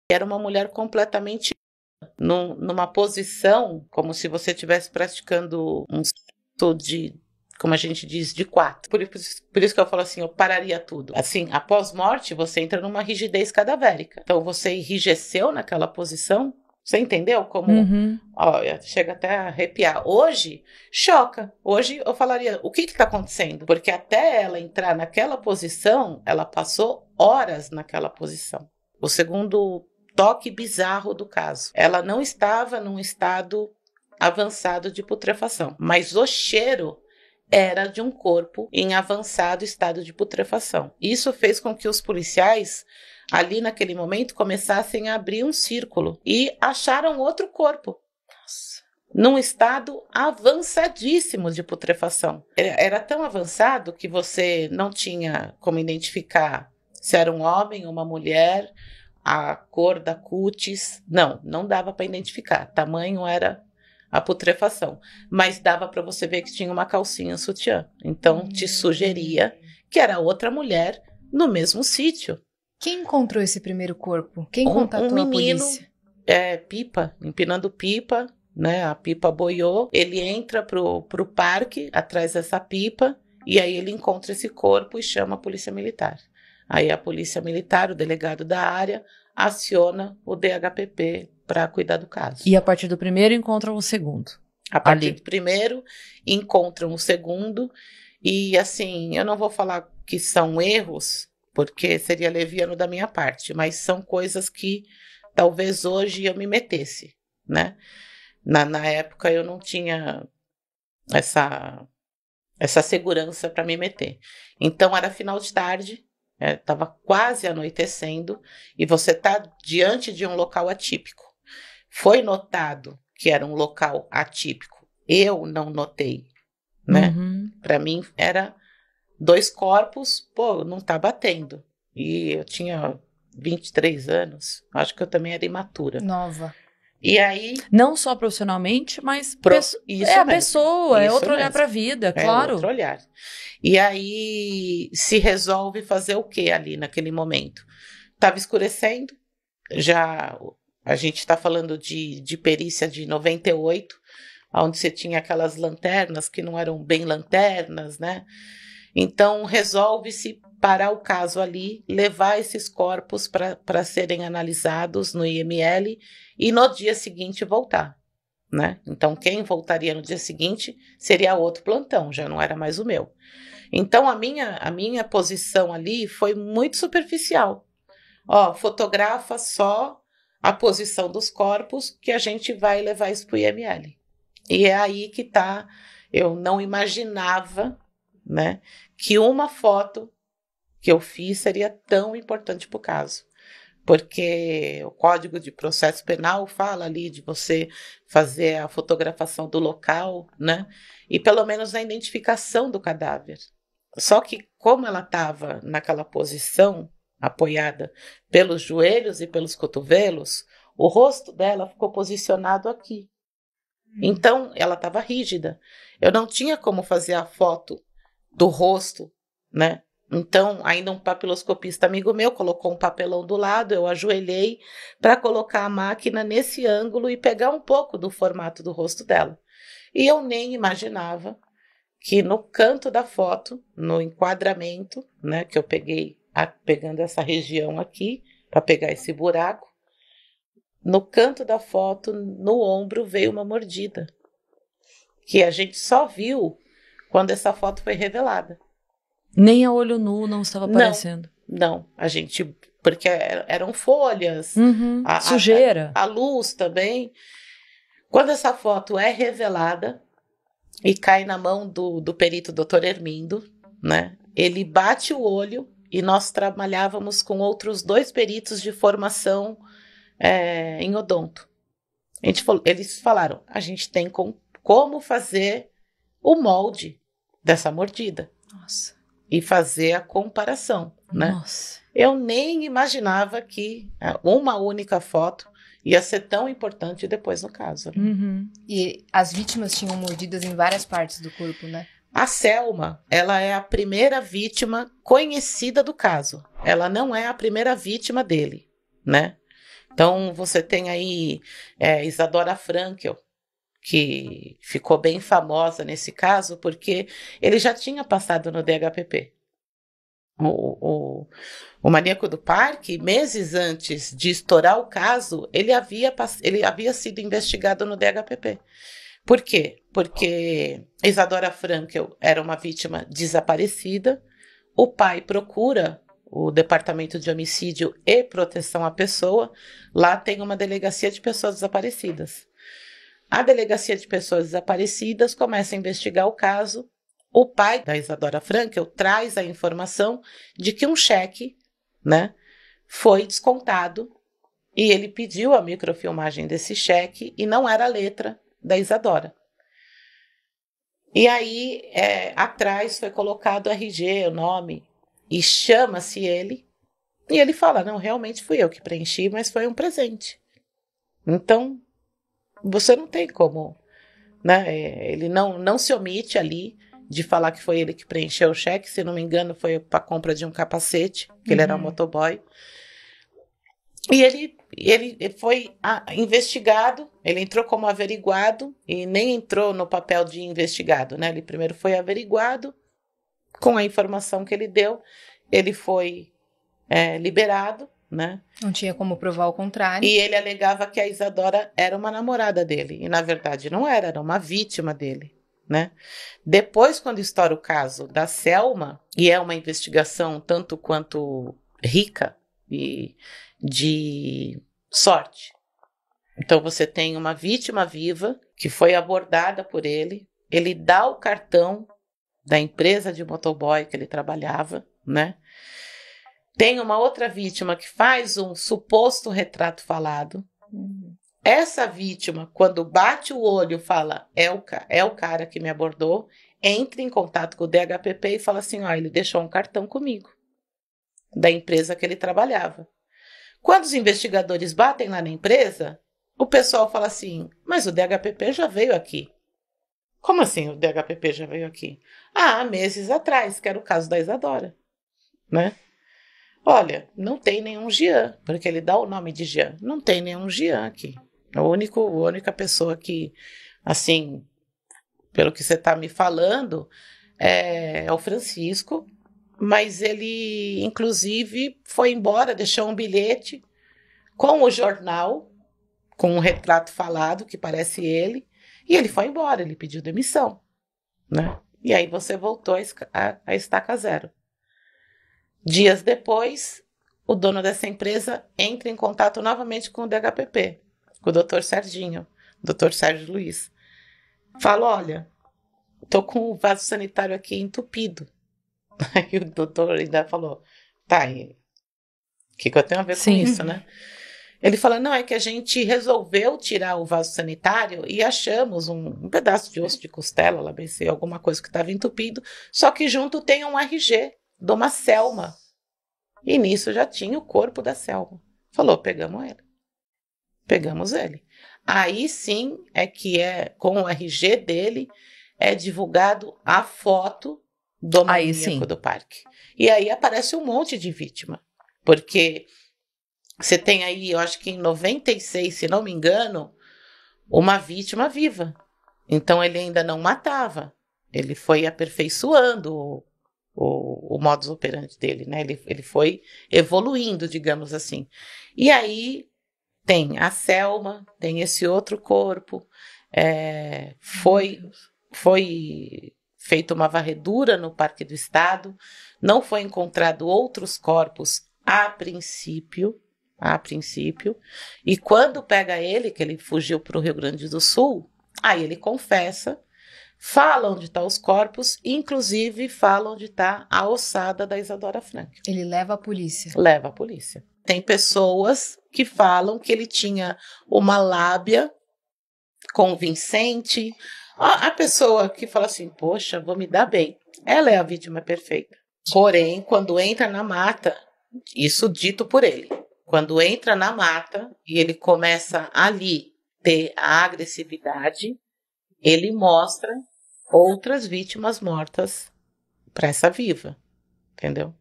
Era uma mulher completamente numa posição como se você estivesse praticando um salto de, como a gente diz, de 4. Por isso que eu falo assim, eu pararia tudo. Assim, após morte, você entra numa rigidez cadavérica. Então, você enrijeceu naquela posição. Você entendeu como... Ó, chega até a arrepiar. Hoje, choca. Hoje eu falaria, o que está acontecendo? Porque até ela entrar naquela posição, ela passou horas naquela posição. O segundo toque bizarro do caso. Ela não estava num estado avançado de putrefação, mas o cheiro era de um corpo em avançado estado de putrefação. Isso fez com que os policiais, ali naquele momento, começassem a abrir um círculo e acharam outro corpo. Nossa. Num estado avançadíssimo de putrefação. Era tão avançado que você não tinha como identificar se era um homem ou uma mulher, a cor da cutis. Não dava para identificar. Tamanho era a putrefação. Mas dava para você ver que tinha uma calcinha sutiã. Então, te sugeria que era outra mulher no mesmo sítio. Quem encontrou esse primeiro corpo? Quem contatou a polícia? Pipa, empinando pipa, né? A pipa boiou. Ele entra pro parque, atrás dessa pipa, e aí ele encontra esse corpo e chama a polícia militar. Aí a polícia militar, o delegado da área, aciona o DHPP para cuidar do caso. E a partir do primeiro encontram o segundo. A partir do primeiro encontram o segundo. E assim, eu não vou falar que são erros, porque seria leviano da minha parte, mas são coisas que talvez hoje eu me metesse, né? Na época eu não tinha essa segurança para me meter. Então era final de tarde, estava quase anoitecendo, e você está diante de um local atípico. Foi notado que era um local atípico. Eu não notei, né? Para mim era 2 corpos, não tá batendo. E eu tinha 23 anos, acho que eu também era imatura. Nova. E aí... Não só profissionalmente, mas a pessoa, é outro olhar para a vida, claro. É outro olhar. E aí se resolve fazer o que ali naquele momento? Estava escurecendo, já a gente está falando de perícia de 98, onde você tinha aquelas lanternas que não eram bem lanternas, né? Então resolve-se parar o caso ali, levar esses corpos para serem analisados no IML e no dia seguinte voltar, né? Então quem voltaria no dia seguinte seria outro plantão, já não era mais o meu. Então a minha posição ali foi muito superficial. Fotografa só a posição dos corpos que a gente vai levar isso para o IML. E é aí que tá, eu não imaginava, né, que uma foto que eu fiz seria tão importante para o caso. Porque o Código de Processo Penal fala ali de você fazer a fotografação do local, né? E pelo menos a identificação do cadáver. Só que como ela estava naquela posição, apoiada pelos joelhos e pelos cotovelos, o rosto dela ficou posicionado aqui. Então, ela estava rígida. Eu não tinha como fazer a foto do rosto, né? Então, ainda um papiloscopista amigo meu colocou um papelão do lado, eu ajoelhei para colocar a máquina nesse ângulo e pegar um pouco do formato do rosto dela. E eu nem imaginava que no canto da foto, no enquadramento, né, que eu peguei, pegando essa região aqui, para pegar esse buraco, no canto da foto, no ombro, veio uma mordida, que a gente só viu quando essa foto foi revelada. Nem a olho nu não estava aparecendo. Não, a gente, porque eram folhas, sujeira. A luz também. Quando essa foto é revelada e cai na mão do perito Dr. Hermindo, né? Ele bate o olho e nós trabalhávamos com outros 2 peritos de formação em odonto. Eles falaram, a gente tem como fazer o molde dessa mordida. Nossa. E fazer a comparação, né? Nossa. Eu nem imaginava que uma única foto ia ser tão importante depois no caso. Né? E as vítimas tinham mordidas em várias partes do corpo, né? A Selma, ela é a primeira vítima conhecida do caso. Ela não é a primeira vítima dele, né? Então, você tem aí Isadora Frankel, que ficou bem famosa nesse caso, porque ele já tinha passado no DHPP. O maníaco do parque, meses antes de estourar o caso, ele havia sido investigado no DHPP. Por quê? Porque Isadora Frankel era uma vítima desaparecida, o pai procura o Departamento de Homicídio e Proteção à Pessoa, lá tem uma delegacia de pessoas desaparecidas. A delegacia de pessoas desaparecidas começa a investigar o caso. O pai da Isadora Frankel traz a informação de que um cheque, né, foi descontado e ele pediu a microfilmagem desse cheque e não era a letra da Isadora. E aí, atrás foi colocado o RG, o nome, e chama-se ele, e ele fala, não, realmente fui eu que preenchi, mas foi um presente. Então, você não tem como, né? Ele não se omite ali de falar que foi ele que preencheu o cheque, se não me engano foi para a compra de um capacete, que ele era um motoboy. E ele foi investigado, ele entrou como averiguado e nem entrou no papel de investigado, né? Ele primeiro foi averiguado, com a informação que ele deu, ele foi liberado, né? Não tinha como provar o contrário. E ele alegava que a Isadora era uma namorada dele, e na verdade não era, era uma vítima dele, né? Depois, quando estoura o caso da Selma, e é uma investigação tanto quanto rica e de sorte. Então você tem uma vítima viva que foi abordada por ele, ele dá o cartão da empresa de motoboy que ele trabalhava, né? Tem uma outra vítima que faz um suposto retrato falado. Essa vítima, quando bate o olho, fala, é o cara que me abordou, entra em contato com o DHPP e fala assim, ó, ele deixou um cartão comigo, da empresa que ele trabalhava. Quando os investigadores batem lá na empresa, o pessoal fala assim, mas o DHPP já veio aqui. Como assim o DHPP já veio aqui? Há meses atrás, que era o caso da Isadora, né? Olha, não tem nenhum Jean, porque ele dá o nome de Jean. Não tem nenhum Jean aqui. A única pessoa que, assim, pelo que você está me falando, é o Francisco, mas ele, inclusive, foi embora, deixou um bilhete com o jornal, com um retrato falado, que parece ele, e ele foi embora, ele pediu demissão, né? E aí você voltou a estaca zero. Dias depois, o dono dessa empresa entra em contato novamente com o DHPP, com o Dr. Serginho, Dr. Sérgio Luiz. Fala, olha, tô com o vaso sanitário aqui entupido. Aí o doutor ainda falou, tá, e o que eu tenho a ver com isso, né? Ele fala, não, é que a gente resolveu tirar o vaso sanitário e achamos um pedaço de osso de costela, labecê, alguma coisa que estava entupido, só que junto tem um RG de uma Selma. E nisso já tinha o corpo da Selma. Falou, pegamos ele. Aí sim é que com o RG dele é divulgado a foto do maníaco do parque. E aí aparece um monte de vítima, porque você tem aí, eu acho que em 96, se não me engano, uma vítima viva. Então ele ainda não matava. Ele foi aperfeiçoando o modus operandi dele, né? Ele foi evoluindo, digamos assim. E aí tem a Selma, tem esse outro corpo. Foi feita uma varredura no Parque do Estado. Não foi encontrado outros corpos a princípio, e quando pega ele, que ele fugiu para o Rio Grande do Sul, aí ele confessa, fala onde estão os corpos, inclusive fala onde está a ossada da Isadora Frankel. Ele leva a polícia. Leva a polícia. Tem pessoas que falam que ele tinha uma lábia convincente. A pessoa que fala assim, poxa, vou me dar bem. Ela é a vítima perfeita. Porém, quando entra na mata, isso dito por ele, quando entra na mata e ele começa ali ter a agressividade, ele mostra outras vítimas mortas para essa viva, entendeu?